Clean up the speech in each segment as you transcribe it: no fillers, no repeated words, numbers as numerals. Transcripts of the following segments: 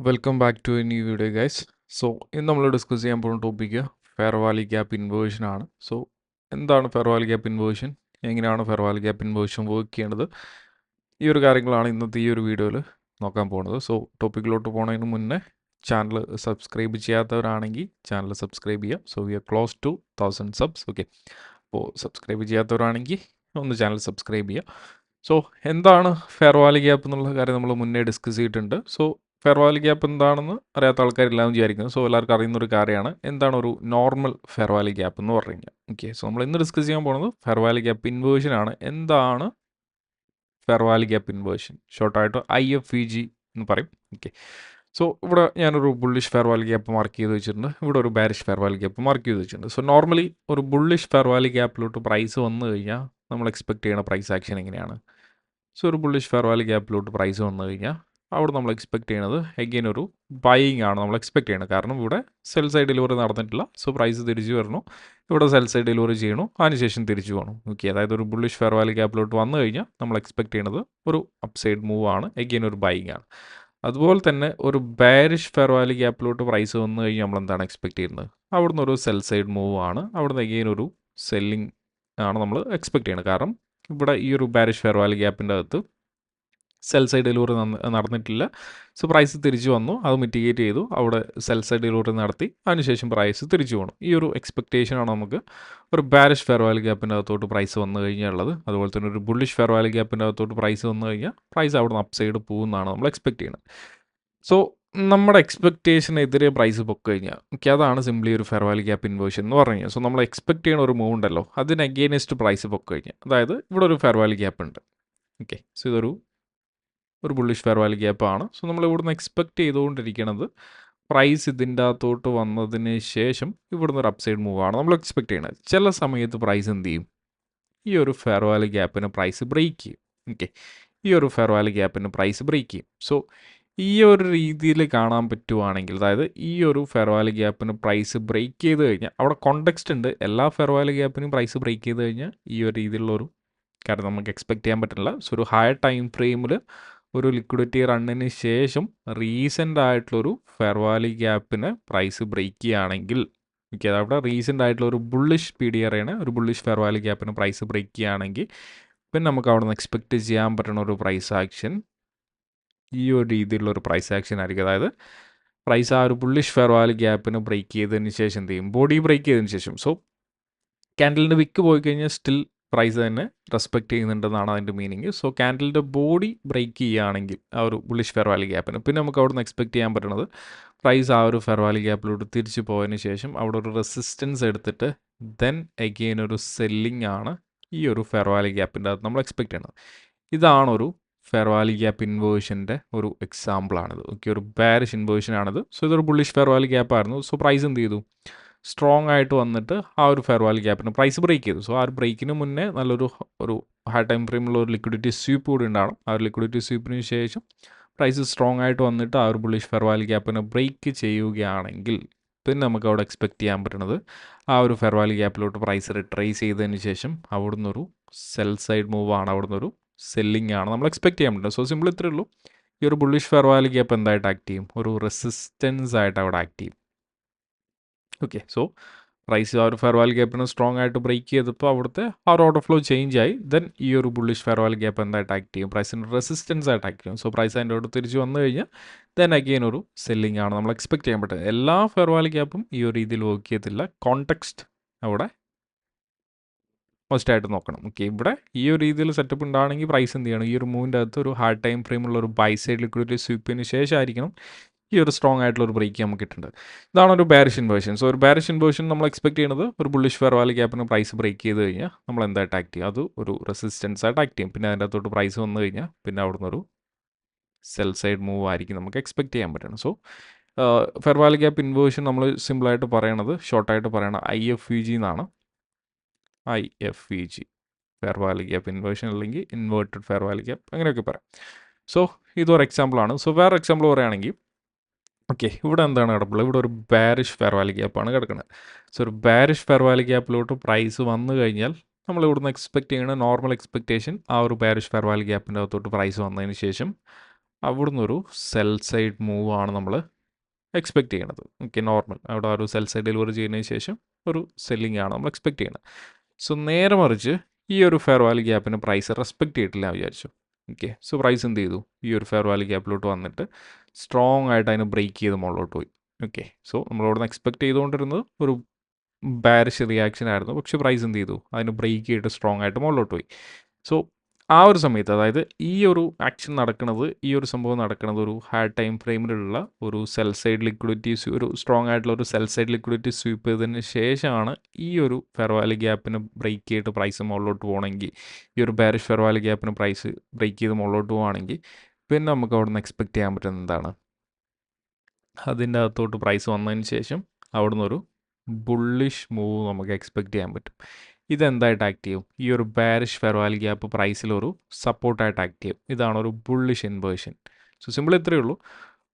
Welcome back to a new video guys. So ഇന്ന് നമ്മൾ discuss ചെയ്യാൻ പോകുന്ന topic fair value gap inversion ആണ്. സോ എന്താണ് ഫെയർ വാല്യൂ ഗ്യാപ്പ് ഇൻവേർഷൻ, എങ്ങനെയാണ് fair value gap inversion work ചെയ്യേണ്ടത്, ഈ ഒരു കാര്യങ്ങളാണ് ഇന്നത്തെ ഈ ഒരു വീഡിയോയിൽ നോക്കാൻ പോകുന്നത്. സോ ടോപ്പിക്കിലോട്ട് പോകുന്നതിന് മുന്നേ ചാനൽ സബ്സ്ക്രൈബ് ചെയ്യാത്തവരാണെങ്കിൽ ചാനൽ സബ്സ്ക്രൈബ് ചെയ്യുക. So we are close to 1000 subs. Okay, അപ്പോൾ സബ്സ്ക്രൈബ് ചെയ്യാത്തവരാണെങ്കിൽ ഒന്ന് ചാനൽ സബ്സ്ക്രൈബ് ചെയ്യുക. സോ എന്താണ് ഫെയർ വാല്യൂ ഗ്യാപ്പ് എന്നുള്ള കാര്യം നമ്മൾ മുന്നേ ഡിസ്കസ് ചെയ്തിട്ടുണ്ട്. സോ ഫെയർ വാല്യൂ ഗ്യാപ്പ് എന്താണെന്ന് അറിയാത്ത ആൾക്കാരെല്ലാം വിചാരിക്കുന്നു. സോ എല്ലാവർക്കും അറിയുന്നൊരു കാര്യമാണ് എന്താണ് ഒരു നോർമൽ ഫെയർ വാല്യൂ ഗ്യാപ്പ് എന്ന് പറഞ്ഞു കഴിഞ്ഞാൽ. ഓക്കെ, സോ നമ്മൾ ഇന്ന് ഡിസ്കസ് ചെയ്യാൻ പോകുന്നത് ഫെയർ വാല്യൂ ഗ്യാപ്പ് ഇൻവേർഷൻ ആണ്. എന്താണ് ഫെയർ വാല്യൂ ഗ്യാപ്പ് ഇൻവേർഷൻ? ഷോർട്ടായിട്ട് IFVG എന്ന് പറയും. ഓക്കെ, സോ ഇവിടെ ഞാനൊരു bullish fair value gap mark ചെയ്ത് വെച്ചിട്ടുണ്ട്, ഇവിടെ ഒരു bearish fair value gap mark ചെയ്ത് വെച്ചിട്ടുണ്ട്. സോ നോർമലി ഒരു ബുള്ളിഷ് ഫെയർ വാല്യൂ ഗ്യാപ്പിലോട്ട് പ്രൈസ് വന്നു കഴിഞ്ഞാൽ നമ്മൾ എക്സ്പെക്ട് ചെയ്യുന്ന പ്രൈസ് ആക്ഷൻ എങ്ങനെയാണ്? സോ ഒരു ബുള്ളിഷ് ഫെയർ വാല്യൂ ഗ്യാപ്പിലോട്ട് പ്രൈസ് വന്നു കഴിഞ്ഞാൽ അവിടെ നമ്മൾ എക്സ്പെക്ട് ചെയ്യുന്നത് എഗെയിൻ ഒരു ബൈയിങ് ആണ് നമ്മൾ എക്സ്പെക്ട് ചെയ്യുന്നത്. കാരണം ഇവിടെ സെൽ സൈഡ് ഡെലിവറി നടന്നിട്ടില്ല. സോ പ്രൈസ് തിരിച്ചു വരണു, ഇവിടെ സെൽ സൈഡ് ഡെലിവറി ചെയ്യണു, അതിനുശേഷം തിരിച്ചു പോകണം. ഓക്കെ, അതായത് ഒരു ബുള്ളിഷ് ഫെയർ വാല്യൂ ഗ്യാപ്പിലോട്ട് വന്നു കഴിഞ്ഞാൽ നമ്മൾ എക്സ്പെക്ട് ചെയ്യുന്നത് ഒരു അപ്സൈഡ് മൂവ് ആണ്, എഗെയിൻ ഒരു ബൈയിങ് ആണ്. അതുപോലെ തന്നെ ഒരു ബാരിഷ് ഫെയർ വാല്യൂ ഗ്യാപ്പിലോട്ട് പ്രൈസ് വന്നു കഴിഞ്ഞാൽ നമ്മൾ എന്താണ് എക്സ്പെക്ട് ചെയ്യുന്നത്? അവിടുന്ന് ഒരു സെൽ സൈഡ് മൂവ് ആണ്, അവിടുന്ന് എഗെയിൻ ഒരു സെല്ലിംഗ് ആണ് നമ്മൾ എക്സ്പെക്ട് ചെയ്യുന്നത്. കാരണം ഇവിടെ ഈ ഒരു ബാരിഷ് ഫെയർ വാല്യൂ ഗ്യാപ്പിൻ്റെ അകത്ത് സെൽ സൈഡ് ഡെലിവറി നടന്നിട്ടില്ല. സോ പ്രൈസ് തിരിച്ചു വന്നു, അത് മിറ്റിഗേറ്റ് ചെയ്തു, അവിടെ സെൽ സൈഡ് ഡെലിവറി നടത്തി, അതിനുശേഷം പ്രൈസ് തിരിച്ചു പോകണം. ഈ ഒരു എക്സ്പെക്റ്റേഷനാണ് നമുക്ക് ഒരു ബാരിഷ് ഫെയർ വാല്യൂ ഗ്യാപ്പിൻ്റെ അകത്തോട്ട് പ്രൈസ് വന്നു കഴിഞ്ഞാൽ ഉള്ളത്. അതുപോലെ തന്നെ ഒരു ബുള്ളിഷ് ഫെയർ വാല്യൂ ഗ്യാപ്പിൻ്റെ അകത്തോട്ട് പ്രൈസ് വന്നു കഴിഞ്ഞാൽ പ്രൈസ് അവിടെ നിന്ന് അപ്സൈഡ് പോകുന്നതാണ് നമ്മൾ എക്സ്പെക്ട് ചെയ്യുന്നത്. സോ നമ്മുടെ എക്സ്പെക്റ്റേഷനെതിരെ പ്രൈസ് പൊക്കി കഴിഞ്ഞാൽ ഓക്കെ, അതാണ് സിംപ്ലി ഒരു ഫെയർ വാല്യൂ ഗ്യാപ്പ് ഇൻവേർഷൻ എന്ന് പറഞ്ഞു കഴിഞ്ഞാൽ. സോ നമ്മൾ എക്സ്പെക്ട് ചെയ്യുന്ന ഒരു മൂവ് ഉണ്ടല്ലോ, അതിന് അഗെയിൻസ്റ്റ് പ്രൈസ് പൊക്കി കഴിഞ്ഞാൽ, അതായത് ഇവിടെ ഒരു ഫെയർ വാല്യൂ ഗ്യാപ്പ് ഉണ്ട്. ഓക്കെ, സോ ഇതൊരു ബുള്ളിഷ് ഫെയർ വാല്യൂ ഗ്യാപ്പാണ്. സോ നമ്മൾ ഇവിടുന്ന് എക്സ്പെക്ട് ചെയ്തുകൊണ്ടിരിക്കുന്നത് പ്രൈസ് ഇതിൻ്റെ അകത്തോട്ട് വന്നതിന് ശേഷം ഇവിടുന്ന് ഒരു അപ്സൈഡ് മൂവ് ആണ് നമ്മൾ എക്സ്പെക്ട് ചെയ്യുന്നത്. ചില സമയത്ത് പ്രൈസ് എന്ത് ചെയ്യും? ഈ ഒരു ഫെയർ വാല്യൂ ഗ്യാപ്പിന് പ്രൈസ് ബ്രേക്ക് ചെയ്യും. ഓക്കെ, ഈ ഒരു ഫെയർ വാല്യൂ ഗ്യാപ്പിന് പ്രൈസ് ബ്രേക്ക് ചെയ്യും. സോ ഈ ഒരു രീതിയിൽ കാണാൻ പറ്റുവാണെങ്കിൽ, അതായത് ഈ ഒരു ഫെയർ വാല്യൂ ഗ്യാപ്പിന് പ്രൈസ് ബ്രേക്ക് ചെയ്ത് കഴിഞ്ഞാൽ അവിടെ കോണ്ടെക്സ്റ്റ് ഉണ്ട്. എല്ലാ ഫെയർ വാല്യൂ ഗ്യാപ്പിനും പ്രൈസ് ബ്രേക്ക് ചെയ്ത് കഴിഞ്ഞാൽ ഈ ഒരു രീതിയിലുള്ളൊരു കാര്യം നമുക്ക് എക്സ്പെക്ട് ചെയ്യാൻ പറ്റില്ല. സോ ഒരു ഹയർ ടൈം ഫ്രെയിമിൽ ഒരു ലിക്വിഡിറ്റി റണ്ണിന് ശേഷം റീസെൻ്റ് ആയിട്ടുള്ളൊരു ഫെയർ വാല്യൂ ഗ്യാപ്പിന് പ്രൈസ് ബ്രേക്ക് ചെയ്യുകയാണെങ്കിൽ, ഓക്കെ, അതവിടെ റീസെൻ്റ് ആയിട്ടുള്ള ഒരു ബുള്ളിഷ് PDR ആണ്, ഒരു ബുള്ളിഷ് ഫെയർ വാല്യൂ ഗ്യാപ്പിന് പ്രൈസ് ബ്രേക്ക് ചെയ്യുകയാണെങ്കിൽ പിന്നെ നമുക്ക് അവിടെ നിന്ന് എക്സ്പെക്റ്റ് ചെയ്യാൻ പറ്റുന്ന ഒരു പ്രൈസ് ആക്ഷൻ ഈ ഒരു രീതിയിലുള്ളൊരു പ്രൈസ് ആക്ഷൻ ആയിരിക്കും. അതായത് പ്രൈസ് ആ ഒരു ബുള്ളിഷ് ഫെയർ വാല്യൂ ഗ്യാപ്പിന് ബ്രേക്ക് ചെയ്തതിന് ശേഷം എന്ത് ചെയ്യും? ബോഡി ബ്രേക്ക് ചെയ്തതിന് ശേഷം, സോ ക്യാൻഡലിൻ്റെ വിക്ക് പോയി കഴിഞ്ഞാൽ സ്റ്റിൽ പ്രൈസ് തന്നെ റെസ്പെക്റ്റ് ചെയ്യുന്നുണ്ടെന്നാണ് അതിൻ്റെ മീനിങ്. സോ ക്യാൻഡലിൻ്റെ ബോഡി ബ്രേക്ക് ചെയ്യുകയാണെങ്കിൽ ആ ഒരു ബുള്ളിഷ് ഫെയർ വാല്യൂ ഗ്യാപ്പിന് പിന്നെ നമുക്ക് അവിടെ നിന്ന് എക്സ്പെക്ട് ചെയ്യാൻ പറ്റുന്നത് പ്രൈസ് ആ ഒരു ഫെയർ വാല്യൂ ഗ്യാപ്പിലോട്ട് തിരിച്ചു പോയതിന് ശേഷം അവിടെ ഒരു റെസിസ്റ്റൻസ് എടുത്തിട്ട് ദെൻ അഗെയിൻ ഒരു സെല്ലിംഗ് ആണ് ഈ ഒരു ഫെയർ വാല്യൂ ഗ്യാപ്പിൻ്റെ അകത്ത് നമ്മൾ എക്സ്പെക്ട് ചെയ്യണത്. ഇതാണൊരു ഫെയർ വാല്യൂ ഗ്യാപ്പ് ഇൻവേർഷൻ്റെ ഒരു എക്സാമ്പിളാണിത്. ഓക്കെ, ഒരു ബാരിഷ് ഇൻവേർഷനാണിത്. സോ ഇതൊരു ബുള്ളിഷ് ഫെയർ വാല്യൂ ഗ്യാപ്പ് ആയിരുന്നു. സോ പ്രൈസ് എന്ത് ചെയ്തു? സ്ട്രോങ് ആയിട്ട് വന്നിട്ട് ആ ഒരു ഫെയർ വാല്യൂ ഗ്യാപ്പിന് പ്രൈസ് ബ്രേക്ക് ചെയ്തു. സോ ആ ഒരു ബ്രേക്കിന് മുന്നേ ഒരു ഹൈ ടൈം ഫ്രെയിമുള്ള ഒരു ലിക്വിഡിറ്റി സ്വീപ്പ് കൂടി ഉണ്ടാവണം. ആ ഒരു ലിക്വിഡിറ്റി സ്വീപ്പിന് ശേഷം പ്രൈസ് സ്ട്രോങ് ആയിട്ട് വന്നിട്ട് ആ ഒരു ബുള്ളിഷ് ഫെയർ വാല്യൂ ഗ്യാപ്പിനെ ബ്രേക്ക് ചെയ്യുകയാണെങ്കിൽ പിന്നെ നമുക്ക് അവിടെ എക്സ്പെക്ട് ചെയ്യാൻ പറ്റുന്നത് ആ ഒരു ഫെയർ വാല്യൂ ഗ്യാപ്പിലോട്ട് പ്രൈസ് റിട്രേസ് ചെയ്തതിന് ശേഷം അവിടുന്ന് ഒരു സെൽ സൈഡ് മൂവ് ആണ്, അവിടുന്ന് ഒരു സെല്ലിംഗ് ആണ് നമ്മൾ എക്സ്പെക്ട് ചെയ്യാൻ പറ്റുന്നത്. സോ സിമ്പിൾ ഇത്രയേ ഉള്ളൂ. ഈ ഒരു ബുള്ളിഷ് ഫെയർ വാല്യൂ ഗ്യാപ്പ് എന്തായിട്ട് ആക്ട് ചെയ്യും? ഒരു റെസിസ്റ്റൻസ് ആയിട്ട് അവിടെ ആക്ട് ചെയ്യും. ഓക്കെ, സോ പ്രൈസ് ആ ഒരു ഫെയർ വാല്യൂ ഗ്യാപ്പിന് സ്ട്രോങ് ആയിട്ട് ബ്രേക്ക് ചെയ്തപ്പോൾ അവിടുത്തെ ആ ഒരു ഓർഡർ ഫ്ലോ ചേഞ്ച് ആയി. ദെൻ ഈ ഒരു ബുള്ളിഷ് ഫെയർ വാല്യൂ ഗ്യാപ്പ് എന്തായിട്ട് ആക്ട് ചെയ്യും? പ്രൈസിന് റെസിസ്റ്റൻസ് ആയിട്ട് ആക്ട് ചെയ്യും. സോ പ്രൈസ് അതിൻ്റെ അവിടെ തിരിച്ച് വന്നു കഴിഞ്ഞാൽ ദെൻ അഗെയിൻ ഒരു സെല്ലിംഗ് ആണ് നമ്മൾ എക്സ്പെക്ട് ചെയ്യാൻ പറ്റുന്നത്. എല്ലാ ഫെയർ വാല്യൂ ഗ്യാപ്പും ഈ ഒരു രീതിയിൽ വർക്ക് ചെയ്യത്തില്ല. കോണ്ടെക്സ്റ്റ് അവിടെ മസ്റ്റായിട്ട് നോക്കണം. ഓക്കെ, ഇവിടെ ഈ ഒരു രീതിയിൽ സെറ്റപ്പ് ഉണ്ടാണെങ്കിൽ പ്രൈസ് എന്ത് ചെയ്യണം? ഈ ഒരു മൂവിൻ്റെ അകത്ത് ഒരു ഹാർഡ് ടൈം ഫ്രെയിമുള്ള ഒരു ബൈ സൈഡ് ലിക്വിഡിറ്റി സ്വീപ്പിന് ശേഷമായിരിക്കണം ഈ ഒരു സ്ട്രോങ് ആയിട്ടുള്ള ഒരു ബ്രേക്ക് നമുക്ക് കിട്ടുന്നത്. ഇതാണ് ഒരു ബാരിഷ് ഇൻവേർഷൻ. സോ ഒരു ബാരിഷ് ഇൻവേർഷൻ നമ്മൾ എക്സ്പെക്ട് ചെയ്യുന്നത് ഒരു ബുള്ളിഷ് ഫെയർ വാല്യൂ ഗ്യാപ്പിന് പ്രൈസ് ബ്രേക്ക് ചെയ്ത് കഴിഞ്ഞാൽ നമ്മൾ എന്തായിട്ട് ആക്ട് ചെയ്യും? അത് ഒരു റെസിസ്റ്റൻസ് ആയിട്ട് ആക്ട് ചെയ്യും. പിന്നെ അതിൻ്റെ അകത്തോട്ട് പ്രൈസ് വന്നു കഴിഞ്ഞാൽ പിന്നെ അവിടുന്ന് ഒരു സെൽ സൈഡ് മൂവ് ആയിരിക്കും നമുക്ക് എക്സ്പെക്ട് ചെയ്യാൻ പറ്റണം. So fair value gap inversion നമ്മൾ സിമ്പിളായിട്ട് പറയണത്, ഷോർട്ടായിട്ട് പറയണത് IFVG എന്നാണ്. IFVG fair value gap inversion അല്ലെങ്കിൽ ഇൻവേർട്ടഡ് ഫെയർ വാല്യൂ ഗ്യാപ്പ്, അങ്ങനെയൊക്കെ പറയാം. സോ ഇതൊരു എക്സാമ്പിളാണ്. സോ വേറെ എക്സാമ്പിൾ പറയുകയാണെങ്കിൽ ഓക്കെ, ഇവിടെ എന്താണ് കിടപ്പുള്ളത്? ഇവിടെ ഒരു ബാരിഷ് ഫെയർ വാല്യൂ ഗ്യാപ്പാണ് കിടക്കുന്നത്. സോ ഒരു ബാരിഷ് ഫെയർ വാല്യൂ ഗ്യാപ്പിലോട്ട് പ്രൈസ് വന്നു കഴിഞ്ഞാൽ നമ്മൾ ഇവിടുന്ന് എക്സ്പെക്ട് ചെയ്യുന്ന നോർമൽ എക്സ്പെക്റ്റേഷൻ ആ ഒരു ബാരിഷ് ഫെയർ വാല്യൂ ഗ്യാപ്പിൻ്റെ അകത്തോട്ട് പ്രൈസ് വന്നതിന് ശേഷം അവിടുന്ന് ഒരു സെൽ സൈഡ് മൂവ് ആണ് നമ്മൾ എക്സ്പെക്റ്റ് ചെയ്യണത്. ഓക്കെ, നോർമൽ അവിടെ ഒരു സെൽ സൈഡ് ഡെലിവറി ചെയ്യുന്നതിന് ശേഷം ഒരു സെല്ലിംഗ് ആണ് നമ്മൾ എക്സ്പെക്റ്റ് ചെയ്യുന്നത്. സോ നേരെ മറിച്ച് ഈ ഒരു ഫെയർ വാല്യൂ ഗ്യാപ്പിന് പ്രൈസ് റെസ്പെക്റ്റ് ചെയ്തിട്ടില്ല വിചാരിച്ചു. ഓക്കെ, സോ പ്രൈസ് എന്ത് ചെയ്തു, ഈ ഒരു ഫെയർ വാല്യൂ ഗ്യാപ്പിലോട്ട് വന്നിട്ട് സ്ട്രോങ് ആയിട്ട് അതിനെ ബ്രേക്ക് ചെയ്ത് മുകളിലോട്ട് പോയി. ഓക്കെ, സോ നമ്മളവിടെ നിന്ന് എക്സ്പെക്റ്റ് ചെയ്തുകൊണ്ടിരുന്നത് ഒരു ബാരിഷ് റിയാക്ഷൻ ആയിരുന്നു, പക്ഷേ പ്രൈസ് എന്ത് ചെയ്തു, അതിന് ബ്രേക്ക് ചെയ്തിട്ട് സ്ട്രോങ് ആയിട്ട് മുകളിലോട്ട് പോയി. സോ ആ ഒരു സമയത്ത്, അതായത് ഈ ഒരു ആക്ഷൻ നടക്കുന്നത്, ഈ ഒരു സംഭവം നടക്കുന്നത് ഒരു ഹാർഡ് ടൈം ഫ്രെയിമിലുള്ള ഒരു സെൽ സൈഡ് ലിക്വിഡിറ്റി, ഒരു സ്ട്രോങ് ആയിട്ടുള്ള ഒരു സെൽ സൈഡ് ലിക്വിഡിറ്റി സ്വീപ്പ് ചെയ്തതിന് ശേഷമാണ് ഈ ഒരു ഫെയർ വാല്യൂ ഗ്യാപ്പിന് ബ്രേക്ക് ചെയ്തിട്ട് പ്രൈസ് മുകളിലോട്ട് പോകണമെങ്കിൽ, ഈ ഒരു ബാരിഷ് ഫെയർ വാല്യൂ ഗ്യാപ്പിന് പ്രൈസ് ബ്രേക്ക് ചെയ്ത് മുകളിലോട്ട് പോവുകയാണെങ്കിൽ പിന്നെ നമുക്ക് അവിടെ നിന്ന് എക്സ്പെക്റ്റ് ചെയ്യാൻ പറ്റുന്നത് എന്താണ്, അതിൻ്റെ അകത്തോട്ട് പ്രൈസ് വന്നതിന് ശേഷം അവിടുന്ന് ഒരു ബുള്ളിഷ് മൂവ് നമുക്ക് എക്സ്പെക്റ്റ് ചെയ്യാൻ പറ്റും. ഇതെന്തായിട്ട് ആക്ട് ചെയ്യും, ഈ ഒരു ബാരിഷ് ഫെയർ വാല്യൂ ഗ്യാപ്പ് പ്രൈസിലൊരു സപ്പോർട്ടായിട്ട് ആക്ട് ചെയ്യും. ഇതാണ് ഒരു ബുള്ളിഷ് ഇൻവേർഷൻ. സോ സിമ്പിൾ ഇത്രയേ ഉള്ളൂ.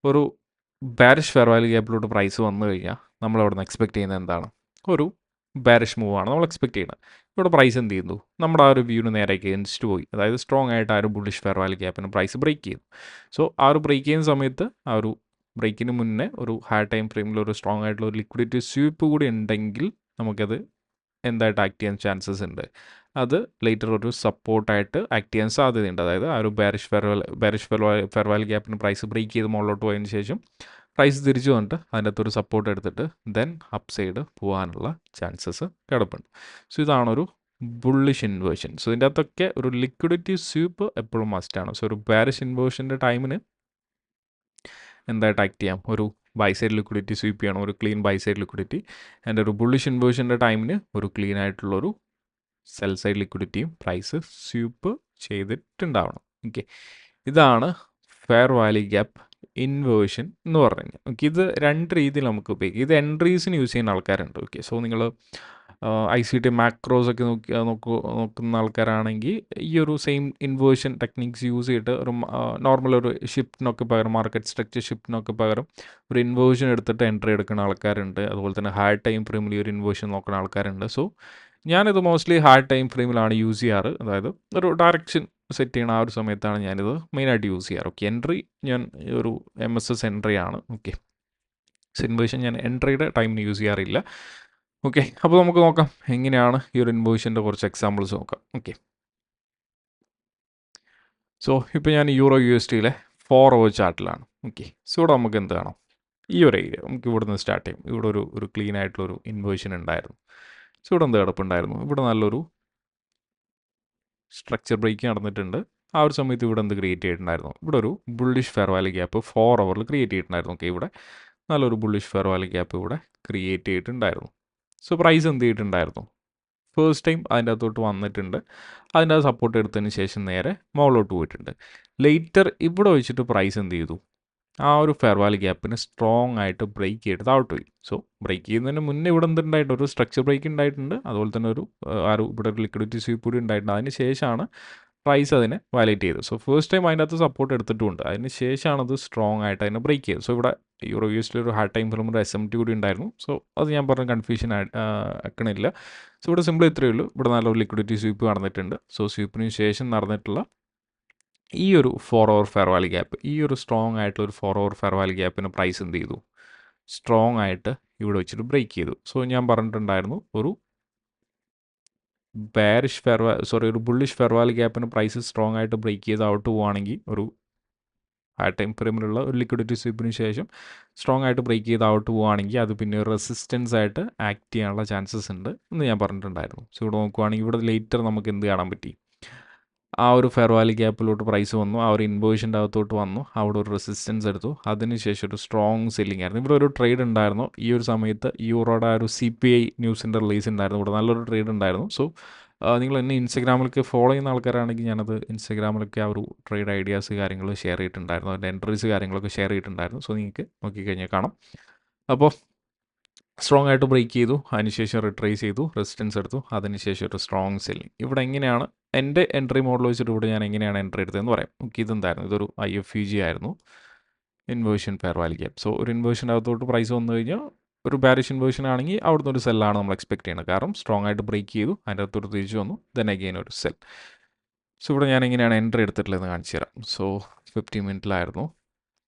ഒരു ബാരിഷ് ഫെയർ വാല്യൂ ഗ്യാപ്പിലോട്ട് പ്രൈസ് വന്നു കഴിഞ്ഞാൽ നമ്മൾ അവിടെ നിന്ന് എക്സ്പെക്റ്റ് ചെയ്യുന്നത് എന്താണ്, ഒരു ബാരിഷ് മൂവ് ആണ് നമ്മൾ എക്സ്പെക്റ്റ് ചെയ്യുന്നത്. ഇവിടെ പ്രൈസ് എന്ത് ചെയ്യുന്നു, നമ്മുടെ ആ ഒരു വ്യൂവിന് നേരെ അഗെയിൻസ്റ്റ് പോയി, അതായത് സ്ട്രോങ് ആയിട്ട് ആ ഒരു ബുള്ളിഷ് ഫെയർ വാല്യൂ ഗ്യാപ്പിന് പ്രൈസ് ബ്രേക്ക് ചെയ്തു. സോ ആ ഒരു ബ്രേക്ക് ചെയ്യുന്ന സമയത്ത്, ആ ഒരു ബ്രേക്കിന് മുന്നേ ഒരു ഹാർഡ് ടൈം ഫ്രെയിമിൽ ഒരു സ്ട്രോങ് ആയിട്ടുള്ള ഒരു ലിക്വിഡിറ്റി സ്വീപ്പ് കൂടി ഉണ്ടെങ്കിൽ നമുക്കത് എന്തായിട്ട് ആക്ട് ചെയ്യാൻ ചാൻസസ് ഉണ്ട്, അത് ലേറ്റർ ഒരു സപ്പോർട്ടായിട്ട് ആക്ട് ചെയ്യാൻ സാധ്യതയുണ്ട്. അതായത് ആ ഒരു ബാരിഷ് ഫെയർ വാല്യൂ ഗ്യാപ്പിന് പ്രൈസ് ബ്രേക്ക് ചെയ്ത് മുകളിലോട്ട് പോയതിന് ശേഷം പ്രൈസ് തിരിച്ചു വന്നിട്ട് അതിൻ്റെ അകത്തൊരു സപ്പോർട്ട് എടുത്തിട്ട് ദെൻ അപ്പ് സൈഡ് പോകാനുള്ള ചാൻസസ് കിടപ്പുണ്ട്. സോ ഇതാണൊരു ബുള്ളിഷ് ഇൻവേർഷൻ. സോ ഇതിൻ്റെ അകത്തൊക്കെ ഒരു ലിക്വിഡിറ്റി സ്വീപ്പ് എപ്പോഴും മസ്റ്റാണ്. സോ ഒരു ബാരിഷ് ഇൻവേർഷൻ്റെ ടൈമിന് എന്തായിട്ട് ആക്ട് ചെയ്യാം, ഒരു ബൈ സൈഡ് ലിക്വിഡിറ്റി സ്വീപ്പ് ചെയ്യണം, ഒരു clean buy side liquidity. And ഒരു ബുള്ളിഷ് ഇൻവേർഷൻ്റെ ടൈമിന് ഒരു ക്ലീൻ ആയിട്ടുള്ളൊരു സെൽ സൈഡ് ലിക്വിഡിറ്റിയും പ്രൈസ് സ്വീപ്പ് ചെയ്തിട്ടുണ്ടാവണം. ഓക്കെ, ഇതാണ് ഫെയർ വാല്യൂ ഗ്യാപ്പ് ഇൻവേർഷൻ എന്ന് പറഞ്ഞു കഴിഞ്ഞാൽ. ഓക്കെ, ഇത് രണ്ട് രീതിയിൽ നമുക്ക് ഉപയോഗിക്കാം. ഇത് എൻട്രീസിന് യൂസ് ചെയ്യുന്ന ആൾക്കാരുണ്ട്. ഓക്കെ, സോ നിങ്ങൾ ICT മാക്രോസ് ഒക്കെ നോക്കുന്ന ആൾക്കാരാണെങ്കിൽ ഈ ഒരു സെയിം ഇൻവേർഷൻ ടെക്നിക്സ് യൂസ് ചെയ്തിട്ട് ഒരു നോർമൽ ഒരു ഷിഫ്റ്റിനൊക്കെ പകരം, മാർക്കറ്റ് സ്ട്രക്ചർ ഷിഫ്റ്റിനൊക്കെ പകരം ഒരു ഇൻവേർഷൻ എടുത്തിട്ട് എൻട്രി എടുക്കുന്ന ആൾക്കാരുണ്ട്. അതുപോലെ തന്നെ ഹാർഡ് ടൈം ഫ്രെയിമിൽ ഒരു ഇൻവേർഷൻ നോക്കുന്ന ആൾക്കാരുണ്ട്. സോ ഞാനിത് മോസ്റ്റ്ലി ഹാർഡ് ടൈം ഫ്രെയിമിലാണ് യൂസ് ചെയ്യാറ്. അതായത് ഒരു ഡയറക്ഷൻ സെറ്റ് ചെയ്യണ ആ ഒരു സമയത്താണ് ഞാനിത് മെയിനായിട്ട് യൂസ് ചെയ്യാറ്. ഓക്കെ, എൻട്രി ഞാൻ ഒരു MSS എൻട്രി ആണ്. ഓക്കെ, ഇൻവേർഷൻ ഞാൻ എൻട്രിയുടെ ടൈമിന് യൂസ് ചെയ്യാറില്ല. ഓക്കെ, അപ്പോൾ നമുക്ക് നോക്കാം എങ്ങനെയാണ് ഈ ഒരു ഇൻവേർഷൻ്റെ കുറച്ച് എക്സാമ്പിൾസ് നോക്കാം. ഓക്കെ, സോ ഇപ്പോൾ ഞാൻ EUR/USDയിലെ 4 hour ചാർട്ടിലാണ്. ഓക്കെ, സോ ഇവിടെ നമുക്ക് എന്ത് കാണാം, ഈ ഒരു ഏരിയ നമുക്ക് ഇവിടെ നിന്ന് സ്റ്റാർട്ട് ചെയ്യും. ഇവിടെ ഒരു ക്ലീൻ ആയിട്ടുള്ളൊരു ഇൻവേർഷൻ ഉണ്ടായിരുന്നു. സോ ഇവിടെ എന്ത് കിടപ്പുണ്ടായിരുന്നു, ഇവിടെ നല്ലൊരു സ്ട്രക്ചർ ബ്രേക്ക് നടന്നിട്ടുണ്ട്. ആ ഒരു സമയത്ത് ഇവിടെ എന്ത് ക്രിയേറ്റ് ചെയ്തിട്ടുണ്ടായിരുന്നു, ഇവിടെ ഒരു bullish fair value gap 4 hour create ചെയ്തിട്ടുണ്ടായിരുന്നു. ഓക്കെ, ഇവിടെ നല്ലൊരു ബുള്ളിഷ് ഫെയർ വാല്യൂ ഗ്യാപ്പ് ഇവിടെ ക്രിയേറ്റ് ചെയ്തിട്ടുണ്ടായിരുന്നു. സോ പ്രൈസ് എന്ത് ചെയ്തിട്ടുണ്ടായിരുന്നു, ഫസ്റ്റ് ടൈം അതിൻ്റെ അകത്തോട്ട് വന്നിട്ടുണ്ട്. അതിൻ്റെ അത് സപ്പോർട്ട് എടുത്തതിന് ശേഷം നേരെ മുകളിലോട്ട് പോയിട്ടുണ്ട്. ലേറ്റർ ഇവിടെ വെച്ചിട്ട് പ്രൈസ് എന്ത് ചെയ്തു, ആ ഒരു ഫെയർ വാല്യൂ ഗ്യാപ്പിന് സ്ട്രോങ് ആയിട്ട് ബ്രേക്ക് ചെയ്ത് താഴോട്ട് പോയി. സോ ബ്രേക്ക് ചെയ്യുന്നതിന് മുന്നേ ഇവിടെ എന്തുണ്ടായിട്ടുണ്ട്, ഒരു സ്ട്രക്ചർ ബ്രേക്ക് ഉണ്ടായിട്ടുണ്ട്. അതുപോലെ തന്നെ ഇവിടെ ഒരു ലിക്വിഡിറ്റി സ്വീപ്പ് കൂടി ഉണ്ടായിട്ടുണ്ട്. അതിന് ശേഷമാണ് പ്രൈസ് അതിനെ വാലേറ്റ് ചെയ്തത്. സോ ഫസ്റ്റ് ടൈം അതിൻ്റെ അകത്ത് സപ്പോർട്ട് എടുത്തിട്ടുണ്ട്. അതിന് ശേഷമാണ് അത് സ്ട്രോങ് ആയിട്ട് അതിനെ ബ്രേക്ക് ചെയ്തത്. സോ ഇവിടെ EUR/USD ഒരു ഹാർഡ് ടൈം ഫ്രെയിം ഒരു SMT കൂടി ഉണ്ടായിരുന്നു. സോ അത് ഞാൻ പറഞ്ഞ കൺഫ്യൂഷൻ ആക്കണില്ല. സോ ഇവിടെ സിമ്പിൾ ഇത്രയേ ഉള്ളൂ. ഇവിടെ നല്ലൊരു ലിക്വിഡിറ്റി സ്വീപ്പ് നടന്നിട്ടുണ്ട്. സോ സ്വീപ്പിന് ശേഷം നടന്നിട്ടുള്ള ഈ ഒരു 4 hour ഫെയർ വാല്യൂ ഗ്യാപ്പ്, ഈ ഒരു സ്ട്രോങ് ആയിട്ടുള്ള ഒരു 4 hour ഫെയർ വാല്യൂ ഗ്യാപ്പിന് പ്രൈസ് എന്ത് ചെയ്തു, സ്ട്രോങ് ആയിട്ട് ഇവിടെ വെച്ചിട്ട് ബ്രേക്ക് ചെയ്തു. സോ ഞാൻ പറഞ്ഞിട്ടുണ്ടായിരുന്നു ഒരു ഒരു ബുള്ളിഷ് ഫെയർ വാല്യൂ ഗ്യാപ്പിന് പ്രൈസ് സ്ട്രോങ് ആയിട്ട് ബ്രേക്ക് ചെയ്ത് ഔട്ട് പോവുകയാണെങ്കിൽ, ഒരു ഹാർഡ് ടൈം ഫ്രെയിമിലുള്ള ഒരു ലിക്വിഡിറ്റി സ്വീപ്പിന് ശേഷം സ്ട്രോങ് ആയിട്ട് ബ്രേക്ക് ചെയ്ത് ഔട്ട് പോവുകയാണെങ്കിൽ അത് പിന്നെ ഒരു റെസിസ്റ്റൻസ് ആയിട്ട് ആക്ട് ചെയ്യാനുള്ള ചാൻസസ് ഉണ്ട് എന്ന് ഞാൻ പറഞ്ഞിട്ടുണ്ടായിരുന്നു. സോ ഇവിടെ നോക്കുവാണെങ്കിൽ ഇവിടെ ലേറ്റർ നമുക്ക് എന്ത് കാണാൻ പറ്റി, ആ ഒരു ഫെയർ വാല്യൂ ഗ്യാപ്പിലോട്ട് പ്രൈസ് വന്നു, ആ ഒരു ഇൻവേർഷൻ്റെ അകത്തോട്ട് വന്നു, അവിടെ ഒരു റെസിസ്റ്റൻസ് എടുത്തു, അതിനുശേഷം ഒരു സ്ട്രോങ് സെല്ലിംഗ് ആയിരുന്നു. ഇവിടെ ഒരു ട്രേഡ് ഉണ്ടായിരുന്നു ഈ ഒരു സമയത്ത്, യൂറോയുടെ ആ ഒരു CPI ന്യൂസിൻ്റെ റിലീസ് ഉണ്ടായിരുന്നു. ഇവിടെ നല്ലൊരു ട്രേഡ് ഉണ്ടായിരുന്നു. സോ നിങ്ങൾ എന്നെ ഇൻസ്റ്റഗ്രാമിലൊക്കെ ഫോളോ ചെയ്യുന്ന ആൾക്കാരാണെങ്കിൽ ഞാനത് ഇൻസ്റ്റഗ്രാമിലൊക്കെ ആ ഒരു ട്രേഡ് ഐഡിയാസ് കാര്യങ്ങൾ ഷെയർ ചെയ്തിട്ടുണ്ടായിരുന്നു, അതിൻ്റെ എൻട്രീസ് കാര്യങ്ങളൊക്കെ ഷെയർ ചെയ്തിട്ടുണ്ടായിരുന്നു. സോ നിങ്ങൾക്ക് നോക്കിക്കഴിഞ്ഞാൽ കാണാം. അപ്പോൾ സ്ട്രോങ് ആയിട്ട് ബ്രേക്ക് ചെയ്തു, അതിനുശേഷം റിട്രേസ് ചെയ്തു, റെസിസ്റ്റൻസ് എടുത്തു, അതിനുശേഷം ഒരു സ്ട്രോങ് സെല്ലിംഗ്. ഇവിടെ എങ്ങനെയാണ് എൻ്റെ എൻട്രി മോഡൽ വെച്ചിട്ട് ഇവിടെ ഞാൻ എങ്ങനെയാണ് എൻട്രി എടുത്തതെന്ന് പറയാം. നമുക്ക് ഇതെന്തായിരുന്നു, ഇതൊരു IFUG ആയിരുന്നു, inversion fair value gap. So ഒരു ഇൻവേർഷൻ്റെ അകത്തോട്ട് പ്രൈസ് വന്നു കഴിഞ്ഞാൽ ഒരു ബാരിഷ് ഇൻവേർഷൻ ആണെങ്കിൽ അവിടുന്ന് ഒരു സെല്ലാണ് നമ്മൾ എക്സ്പെക്ട് ചെയ്യുന്നത്. കാരണം സ്ട്രോങ് ആയിട്ട് ബ്രേക്ക് ചെയ്തു, അതിൻ്റെ അകത്തോട്ട് തിരിച്ചു വന്നു, ദെൻ അഗെയിൻ ഒരു സെൽ. സോ ഇവിടെ ഞാൻ എങ്ങനെയാണ് എൻട്രി എടുത്തിട്ടുള്ളതെന്ന് കാണിച്ചു തരാം. So 50 മിനിറ്റിലായിരുന്നു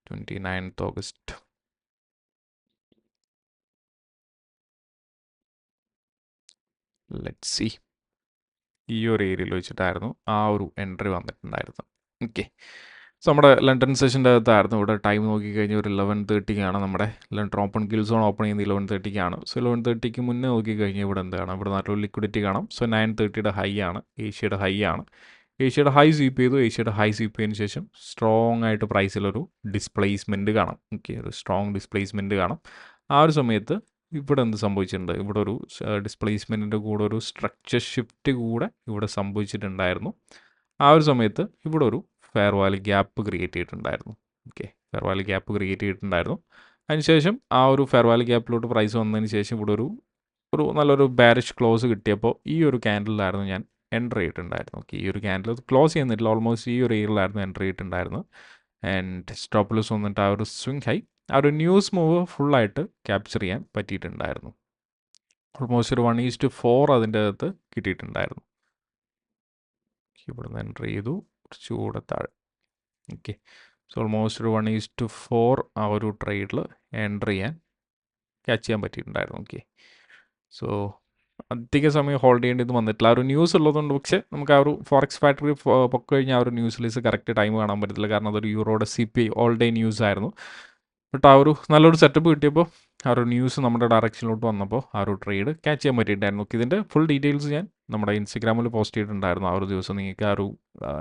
29th August. Let see, ഈ ഒരു ഏരിയയിൽ വെച്ചിട്ടായിരുന്നു ആ ഒരു എൻട്രി വന്നിട്ടുണ്ടായിരുന്നത്. ഓക്കെ, സോ നമ്മുടെ ലണ്ടൻ സെഷൻ്റെ അകത്തായിരുന്നു. ഇവിടെ ടൈം നോക്കിക്കഴിഞ്ഞാൽ ഒരു 11:30 നമ്മുടെ London open Gill zone open ചെയ്യുന്നത് 11:30 സോ 11:30 മുന്നേ നോക്കിക്കഴിഞ്ഞാൽ ഇവിടെ എന്താണ്, ഇവിടെ നല്ലൊരു ലിക്വിഡിറ്റി കാണാം. സോ 9:30 ഹൈ ആണ്, ഏഷ്യയുടെ ഹൈ ആണ്. ഏഷ്യയുടെ ഹൈ സ്വീപ്പ് ചെയ്തു. ഏഷ്യയുടെ ഹൈ സ്വീപ്പ് ചെയ്തതിന് ശേഷം സ്ട്രോങ് ആയിട്ട് പ്രൈസിലൊരു ഡിസ്പ്ലേസ്മെൻറ്റ് കാണാം. ഓക്കെ, ഒരു സ്ട്രോങ് ഡിസ്പ്ലേസ്മെൻറ്റ് കാണാം. ആ ഒരു സമയത്ത് ഇവിടെ എന്ത് സംഭവിച്ചിട്ടുണ്ട്, ഇവിടെ ഒരു ഡിസ്പ്ലേസ്മെൻറ്റിൻ്റെ കൂടെ ഒരു സ്ട്രക്ചർ ഷിഫ്റ്റ് കൂടെ ഇവിടെ സംഭവിച്ചിട്ടുണ്ടായിരുന്നു. ആ ഒരു സമയത്ത് ഇവിടെ ഒരു ഫെയർ വാല്യൂ ഗ്യാപ്പ് ക്രിയേറ്റ് ചെയ്തിട്ടുണ്ടായിരുന്നു. Okay, fair value gap create ചെയ്തിട്ടുണ്ടായിരുന്നു. അതിനുശേഷം ആ ഒരു ഫെയർ വാല്യൂ ഗ്യാപ്പിലോട്ട് പ്രൈസ് വന്നതിന് ശേഷം ഇവിടെ ഒരു നല്ലൊരു ബാരിഷ് ക്ലോസ് കിട്ടിയപ്പോൾ ഈ ഒരു ക്യാൻഡിലായിരുന്നു ഞാൻ എൻ്റർ ചെയ്തിട്ടുണ്ടായിരുന്നു. ഓക്കെ, ഈ ഒരു ക്യാൻഡിൽ ക്ലോസ് ചെയ്യുന്നില്ല, ഓൾമോസ്റ്റ് ഈ ഒരു ഏരിയയിലായിരുന്നു എൻ്റർ ചെയ്തിട്ടുണ്ടായിരുന്നത്. ആൻഡ് സ്റ്റോപ്പ് ലോസ് വന്നിട്ട് ആ ഒരു സ്വിങ് ഹൈ, ആ ഒരു ന്യൂസ് മൂവ് ഫുള്ളായിട്ട് ക്യാപ്ചർ ചെയ്യാൻ പറ്റിയിട്ടുണ്ടായിരുന്നു. ഓൾമോസ്റ്റ് ഒരു 1:4 അതിൻ്റെ അകത്ത് കിട്ടിയിട്ടുണ്ടായിരുന്നു. ഇവിടെ നിന്ന് എൻ്റർ ചെയ്തു, കുറച്ചുകൂടെ താഴെ. ഓക്കെ, സോ ഓൾമോസ്റ്റ് ഒരു 1:4 ആ ഒരു ട്രേഡിൽ എൻ്റർ ചെയ്യാൻ ക്യാച്ച് ചെയ്യാൻ പറ്റിയിട്ടുണ്ടായിരുന്നു. ഓക്കെ, സോ അധിക സമയം ഹോൾഡ് ചെയ്യേണ്ടത് വന്നിട്ടില്ല. ആ ഒരു ന്യൂസ് ഉള്ളതുകൊണ്ട്. പക്ഷേ നമുക്ക് ആ ഒരു ഫോറക്സ് ഫാക്ടറി പൊക്കി കഴിഞ്ഞാൽ ആ ഒരു ന്യൂസ് ലിസ്റ്റ് കറക്റ്റ് ടൈം കാണാൻ പറ്റത്തില്ല, കാരണം അതൊരു യൂറോയുടെ CPI ഓൾ ഡേ ന്യൂസ് ആയിരുന്നു. ബട്ട് ആ ഒരു നല്ലൊരു സെറ്റപ്പ് കിട്ടിയപ്പോൾ ആ ഒരു ന്യൂസ് നമ്മുടെ ഡയറക്ഷനിലോട്ട് വന്നപ്പോൾ ആ ഒരു ട്രേഡ് ക്യാച്ച് ചെയ്യാൻ പറ്റിയിട്ടുണ്ടായിരുന്നു. ഇതിൻ്റെ ഫുൾ ഡീറ്റെയിൽസ് ഞാൻ നമ്മുടെ ഇൻസ്റ്റഗ്രാമിൽ പോസ്റ്റ് ചെയ്തിട്ടുണ്ടായിരുന്നു. ആ ഒരു ദിവസം നിങ്ങൾക്ക് ആ ഒരു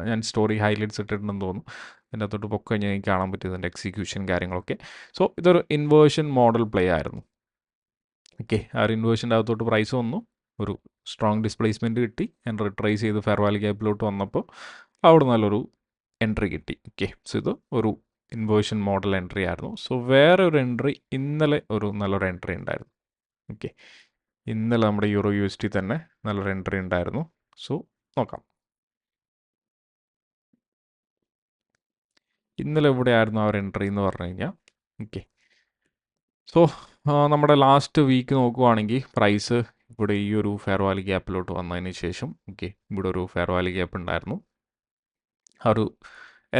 ഞാൻ സ്റ്റോറി ഹൈലൈറ്റ്സ് ഇട്ടിട്ടുണ്ടെന്ന് തോന്നുന്നു. അതിൻ്റെ അകത്തോട്ട് പൊക്കി കഴിഞ്ഞാൽ എനിക്ക് കാണാൻ പറ്റിയതിൻ്റെ എക്സിക്യൂഷൻ കാര്യങ്ങളൊക്കെ. സോ ഇതൊരു ഇൻവേർഷൻ മോഡൽ പ്ലേ ആയിരുന്നു. ഓക്കെ, ആ ഒരു ഇൻവേർഷൻ്റെ അകത്തോട്ട് പ്രൈസ് വന്നു, ഒരു സ്ട്രോങ് ഡിസ്പ്ലേസ്മെൻറ്റ് കിട്ടി, ഞാൻ റിട്രേസ് ചെയ്ത് ഫെയർ വാല്യൂ ഗ്യാപ്പിലോട്ട് വന്നപ്പോൾ അവിടെ നല്ലൊരു എൻട്രി കിട്ടി. ഓക്കെ, സോ ഇത് ഒരു ഇൻവേർഷൻ മോഡൽ എൻട്രി ആയിരുന്നു. സോ വേറെ ഒരു എൻട്രി ഇന്നലെ ഒരു നല്ലൊരു എൻട്രി ഉണ്ടായിരുന്നു. ഓക്കെ, ഇന്നലെ നമ്മുടെ യൂറോ USD തന്നെ നല്ലൊരു എൻട്രി ഉണ്ടായിരുന്നു. സോ നോക്കാം, ഇന്നലെ എവിടെയായിരുന്നു ആ ഒരു എൻട്രി എന്ന് പറഞ്ഞു കഴിഞ്ഞാൽ. ഓക്കെ, സോ നമ്മുടെ ലാസ്റ്റ് വീക്ക് നോക്കുവാണെങ്കിൽ പ്രൈസ് ഇവിടെ ഈ ഒരു ഫെയർ വാല്യൂ ഗ്യാപ്പിലോട്ട് വന്നതിന് ശേഷം, ഓക്കെ, ഇവിടെ ഒരു ഫെയർ വാല്യൂ ഗ്യാപ്പ് ഉണ്ടായിരുന്നു. ആ ഒരു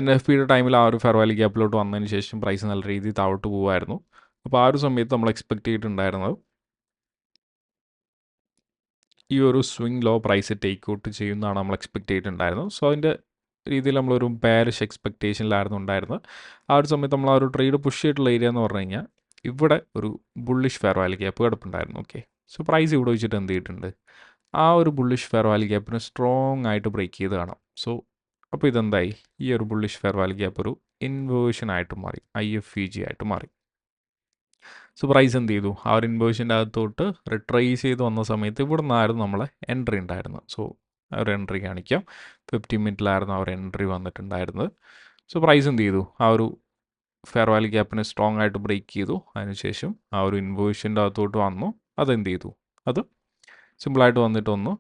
NFPയുടെ ടൈമിൽ ആ ഒരു ഫെയർ വാല്യൂ ഗ്യാപ്പിലോട്ട് വന്നതിന് ശേഷം പ്രൈസ് നല്ല രീതിയിൽ താഴോട്ട് പോകുമായിരുന്നു. അപ്പോൾ ആ ഒരു സമയത്ത് നമ്മൾ എക്സ്പെക്റ്റ് ചെയ്തിട്ടുണ്ടായിരുന്നത് ഈ ഒരു swing low price take out ചെയ്യുന്നതാണ് നമ്മൾ എക്സ്പെക്റ്റ് ചെയ്തിട്ടുണ്ടായിരുന്നത്. സോ അതിൻ്റെ രീതിയിൽ നമ്മളൊരു ബാരിഷ് എക്സ്പെക്റ്റേഷനിലായിരുന്നു ഉണ്ടായിരുന്നത്. ആ ഒരു സമയത്ത് നമ്മൾ ആ ഒരു ട്രേഡ് പുഷ് ചെയ്തിട്ടുള്ള ഏരിയ എന്ന് പറഞ്ഞു കഴിഞ്ഞാൽ ഇവിടെ ഒരു ബുള്ളിഷ് ഫെയർ വാല്യൂ ഗ്യാപ്പ് കിടപ്പുണ്ടായിരുന്നു. ഓക്കെ, സോ പ്രൈസ് ഇവിടെ വെച്ചിട്ട് എന്ത് ചെയ്തിട്ടുണ്ട്, ആ ഒരു ബുള്ളിഷ് ഫെയർ വാല്യൂ ഗ്യാപ്പിന് സ്ട്രോങ് ആയിട്ട് ബ്രേക്ക് ചെയ്ത് കാണാം. സോ അപ്പോൾ ഇതെന്തായി, ഈ ഒരു ബുള്ളിഷ് ഫെയർ വാല്യൂ ഗ്യാപ്പ് ഒരു ഇൻവേർഷൻ ആയിട്ട് മാറി, IFVG ആയിട്ട് മാറി. സോ പ്രൈസ് എന്ത് ചെയ്തു, ആ ഒരു ഇൻവേർഷൻ്റെ അകത്തോട്ട് റിട്രേസ് ചെയ്ത് വന്ന സമയത്ത് ഇവിടെ നിന്നായിരുന്നു നമ്മളെ എൻട്രി ഉണ്ടായിരുന്നത്. സോ ആ ഒരു എൻട്രി കാണിക്കാം, 50 മിനിറ്റിലായിരുന്നു ആ ഒരു എൻട്രി വന്നിട്ടുണ്ടായിരുന്നത്. സോ പ്രൈസ് എന്ത് ചെയ്തു, ആ ഒരു ഫെയർ വാല്യൂ ഗ്യാപ്പിനെ സ്ട്രോങ് ആയിട്ട് ബ്രേക്ക് ചെയ്തു. അതിനുശേഷം ആ ഒരു ഇൻവേർഷൻ്റെ അകത്തോട്ട് വന്നു, അതെന്ത് ചെയ്തു, അത് സിമ്പിളായിട്ട് വന്നിട്ട് ഒന്ന്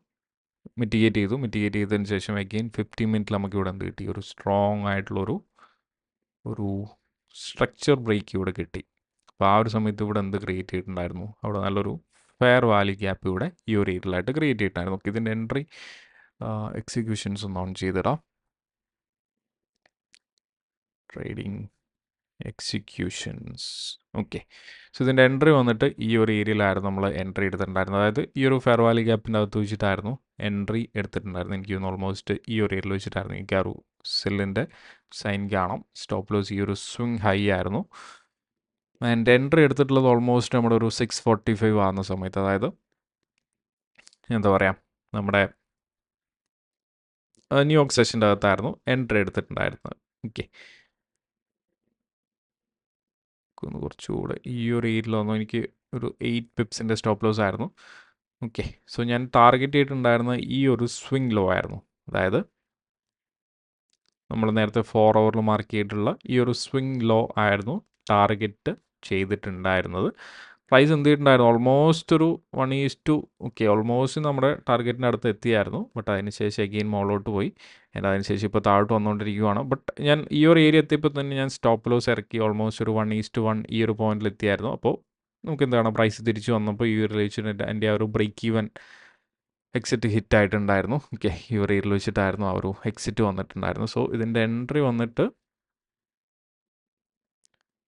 മിറ്റിഗേറ്റ് ചെയ്തതിന് ശേഷം അഗെയിൻ 50 മിനിറ്റിൽ നമുക്ക് ഇവിടെ എന്ത് കിട്ടി, ഒരു സ്ട്രോങ് ആയിട്ടുള്ളൊരു സ്ട്രക്ചർ ബ്രേക്ക് ഇവിടെ കിട്ടി. അപ്പോൾ ആ ഒരു സമയത്ത് ഇവിടെ എന്ത് ക്രിയേറ്റ് ചെയ്തിട്ടുണ്ടായിരുന്നു, അവിടെ നല്ലൊരു ഫെയർ വാല്യൂ ഗ്യാപ്പ് ഇവിടെ ഈ ഒരു ഏരിയയിലായിട്ട് ക്രിയേറ്റ് ചെയ്തിട്ടുണ്ടായിരുന്നു. ഓക്കെ, ഇതിൻ്റെ എൻട്രി എക്സിക്യൂഷൻസ് ഒന്ന് ഓൺ ചെയ്തിടാം. Trading executions. ഓക്കെ, സോ ഇതിൻ്റെ എൻട്രി വന്നിട്ട് ഈ ഒരു ഏരിയയിലായിരുന്നു നമ്മൾ എൻട്രി എടുത്തിട്ടുണ്ടായിരുന്നത്. അതായത് ഈ ഒരു ഫെയർ വാല്യൂ ഗ്യാപ്പിൻ്റെ അകത്ത് വെച്ചിട്ടായിരുന്നു എൻട്രി എടുത്തിട്ടുണ്ടായിരുന്നു. എനിക്ക് തോന്നുന്നു ഓൾമോസ്റ്റ് ഈ ഒരു ഏരിയയിൽ വെച്ചിട്ടായിരുന്നു എനിക്ക് ആ ഒരു സെല്ലിൻ്റെ സൈൻ കാണാം. സ്റ്റോപ്പ് ലോസ് ഈ ഒരു സ്വിങ് ഹൈ ആയിരുന്നു. ആൻഡ് എൻട്രി എടുത്തിട്ടുള്ളത് ഓൾമോസ്റ്റ് നമ്മുടെ ഒരു 6:45 ആകുന്ന സമയത്ത്, അതായത് എന്താ പറയുക, നമ്മുടെ ന്യൂയോർക്ക് സെഷൻ്റെ അകത്തായിരുന്നു എൻട്രി എടുത്തിട്ടുണ്ടായിരുന്നത്. ഓക്കെ, ഒന്ന് കുറച്ചുകൂടെ ഈ ഒരു ഏരിയയിൽ വന്നു, എനിക്ക് ഒരു 8 പിപ്സിൻ്റെ സ്റ്റോപ്പ് ലോസ് ആയിരുന്നു. ഓക്കെ, സോ ഞാൻ ടാർഗറ്റ് ചെയ്തിട്ടുണ്ടായിരുന്ന ഈ ഒരു സ്വിങ് ലോ ആയിരുന്നു, അതായത് നമ്മൾ നേരത്തെ 4 hourൽ മാർക്ക് ചെയ്തിട്ടുള്ള ഈ ഒരു സ്വിങ് ലോ ആയിരുന്നു ടാർഗറ്റ് ചെയ്തിട്ടുണ്ടായിരുന്നത്. പ്രൈസ് എന്ത് ചെയ്തിട്ടുണ്ടായിരുന്നു, ഓൾമോസ്റ്റ് ഒരു 1:2, ഓക്കെ, ഓൾമോസ്റ്റ് നമ്മുടെ ടാർഗറ്റിൻ്റെ അടുത്ത് എത്തിയായിരുന്നു. ബട്ട് അതിനുശേഷം അഗെയിൻ മോളോട്ട് പോയി, and അതിനുശേഷം ഇപ്പോൾ താഴോട്ട് വന്നുകൊണ്ടിരിക്കുകയാണ്. ബട്ട് ഞാൻ ഈ ഒരു ഏരിയ എത്തിയപ്പോൾ തന്നെ ഞാൻ സ്റ്റോപ്പ് ലോസ് ഇറക്കി, ഓൾമോസ്റ്റ് ഒരു 1:1 ഈ ഒരു പോയിന്റിൽ എത്തിയായിരുന്നു. അപ്പോൾ നമുക്ക് എന്താണ്, പ്രൈസ് തിരിച്ചു വന്നപ്പോൾ ഈ ഒരു വെച്ചിട്ട് എൻ്റെ ആ ഒരു ബ്രേക്ക് ഈവൻ എക്സിറ്റ് ഹിറ്റ് ആയിട്ടുണ്ടായിരുന്നു. ഓക്കെ, ഈ ഒരു ഏരിയയിൽ വെച്ചിട്ടായിരുന്നു ആ ഒരു എക്സിറ്റ് വന്നിട്ടുണ്ടായിരുന്നു. സോ ഇതിൻ്റെ എൻട്രി വന്നിട്ട്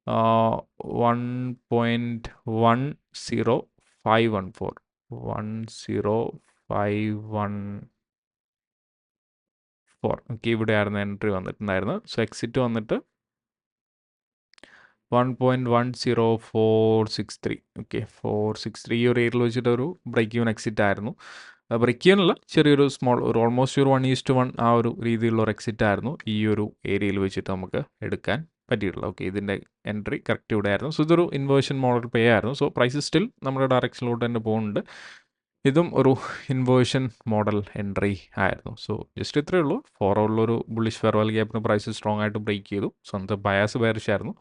1.10514 10514. ഓക്കെ, ഇവിടെയായിരുന്നു എൻട്രി വന്നിട്ടുണ്ടായിരുന്നത്. സോ എക്സിറ്റ് വന്നിട്ട് 1.10463. ഓക്കെ, 463 ഈ ഒരു ഏരിയയിൽ വെച്ചിട്ട് ഒരു ബ്രേക്ക് ഈവൻ എക്സിറ്റ് ആയിരുന്നു. ബ്രേക്ക് ഈവൻ അല്ല, ചെറിയൊരു സ്മോൾ ഒരു ഓൾമോസ്റ്റ് ഒരു 1:1 ആ ഒരു രീതിയിലുള്ള ഒരു എക്സിറ്റ് ആയിരുന്നു ഈ ഒരു ഏരിയയിൽ വെച്ചിട്ട് നമുക്ക് എടുക്കാൻ പറ്റിയിട്ടുള്ളത്. ഓക്കെ, ഇതിൻ്റെ എൻട്രി കറക്റ്റ് ഇവിടെ ആയിരുന്നു. സോ ഇതൊരു ഇൻവേർഷൻ മോഡൽ പേ ആയിരുന്നു. സോ പ്രൈസ് സ്റ്റിൽ നമ്മുടെ ഡയറക്ഷനിലോട്ട് തന്നെ പോകുന്നുണ്ട്. ഇതും ഒരു ഇൻവേർഷൻ മോഡൽ എൻട്രി ആയിരുന്നു. സോ ജസ്റ്റ് ഇത്രയേ ഉള്ളൂ. ഫോറുള്ളൊരു ബുള്ളിഷ് ഫെയർ വാല്യൂ ഗ്യാപ്പിന് പ്രൈസ് സ്ട്രോങ് ആയിട്ട് ബ്രേക്ക് ചെയ്തു. സ്വന്തം ബയാസ് ബെയറിഷ് ആയിരുന്നു.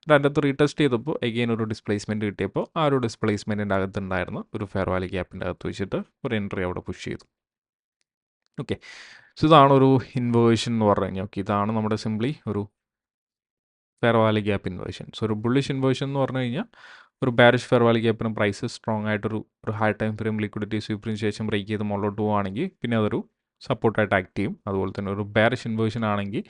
അതിൻ്റെ അകത്ത് റീടെസ്റ്റ് ചെയ്തപ്പോൾ എഗെയിൻ ഒരു ഡിസ്പ്ലേസ്മെൻറ്റ് കിട്ടിയപ്പോൾ ആ ഒരു ഡിസ്പ്ലേസ്മെൻറ്റിൻ്റെ അകത്തുണ്ടായിരുന്ന ഒരു ഫെയർ വാല്യൂ ഗ്യാപ്പിൻ്റെ അകത്ത് വെച്ചിട്ട് ഒരു എൻട്രി അവിടെ പുഷ് ചെയ്തു. ഓക്കെ, സോ ഇതാണ് ഒരു ഇൻവേർഷൻ എന്ന് പറഞ്ഞു കഴിഞ്ഞാൽ. ഓക്കെ, ഇതാണ് നമ്മുടെ സിംപ്ലി ഒരു fair value gap inversion. So ഒരു ബുള്ളിഷ് ഇൻവേർഷൻ എന്ന് പറഞ്ഞു കഴിഞ്ഞാൽ ഒരു ബാരിഷ് ഫെയർ വാല്യൂ ഗ്യാപ്പിന് പ്രൈസ് സ്ട്രോങ് ആയിട്ടൊരു ഹൈ ടൈം ഫ്രെയിം ലിക്വിഡിറ്റി സ്വീപ്പിന് ശേഷം ബ്രേക്ക് ചെയ്ത് മുകളിലോട്ട് പോവുകയാണെങ്കിൽ പിന്നെ അതൊരു സപ്പോർട്ടായിട്ട് ആക്ട് ചെയ്യും. അതുപോലെ തന്നെ ഒരു ബാരിഷ് ഇൻവേർഷൻ ആണെങ്കിൽ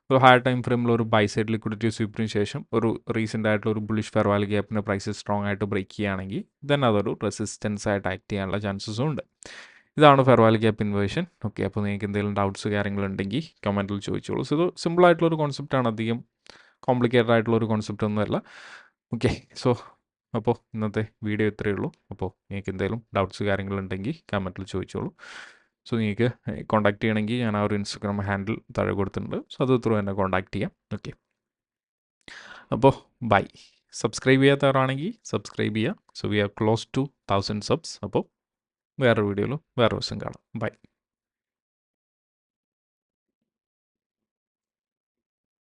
ഒരു ഹൈ ടൈം ഫ്രെയിമിൽ ഒരു ബൈ സൈഡ് ലിക്വിഡിറ്റി സ്വീപ്പിന് ശേഷം ഒരു റീസെൻ്റ് ആയിട്ടുള്ള ഒരു ബുള്ളിഷ് ഫെയർ വാല്യൂ ഗ്യാപ്പിന് പ്രൈസ് സ്ട്രോങ് ആയിട്ട് ബ്രേക്ക് ചെയ്യുകയാണെങ്കിൽ ദെൻ അതൊരു റെസിസ്റ്റൻസ് ആയിട്ട് ആക്ട് ചെയ്യാനുള്ള ചാൻസസും ഉണ്ട്. ഇതാണ് fair value gap inversion. Okay, അപ്പോൾ നിങ്ങൾക്ക് എന്തെങ്കിലും ഡൗട്ട്സ് കാര്യങ്ങളുണ്ടെങ്കിൽ കമൻറ്റിൽ ചോദിച്ചോളൂ. സോ ഇത് സിമ്പിളായിട്ടുള്ളൊരു കോൺസെപ്റ്റാണ്, അധികം കോംപ്ലിക്കേറ്റഡ് ആയിട്ടുള്ളൊരു കോൺസെപ്റ്റ് ഒന്നുമല്ല. ഓക്കെ, സോ അപ്പോൾ ഇന്നത്തെ വീഡിയോ ഇത്രയേ ഉള്ളൂ. അപ്പോൾ നിങ്ങൾക്ക് എന്തെങ്കിലും ഡൗട്ട്സ് കാര്യങ്ങളുണ്ടെങ്കിൽ കമൻറ്റിൽ ചോദിച്ചോളൂ. സോ നിങ്ങൾക്ക് കോൺടാക്ട് ചെയ്യണമെങ്കിൽ ഞാൻ ആ ഒരു ഇൻസ്റ്റാഗ്രാം ഹാൻഡിൽ താഴെ കൊടുത്തിട്ടുണ്ട്. സോ അത് ത്രൂ എന്നെ കോൺടാക്ട് ചെയ്യാം. ഓക്കെ, അപ്പോൾ ബൈ. സബ്സ്ക്രൈബ് ചെയ്യാത്തവരാണെങ്കിൽ സബ്സ്ക്രൈബ് ചെയ്യുക. So we are close to 1000 subs. അപ്പോൾ വേറൊരു വീഡിയോയിലും വേറെ ദിവസം കാണാം. ബൈ.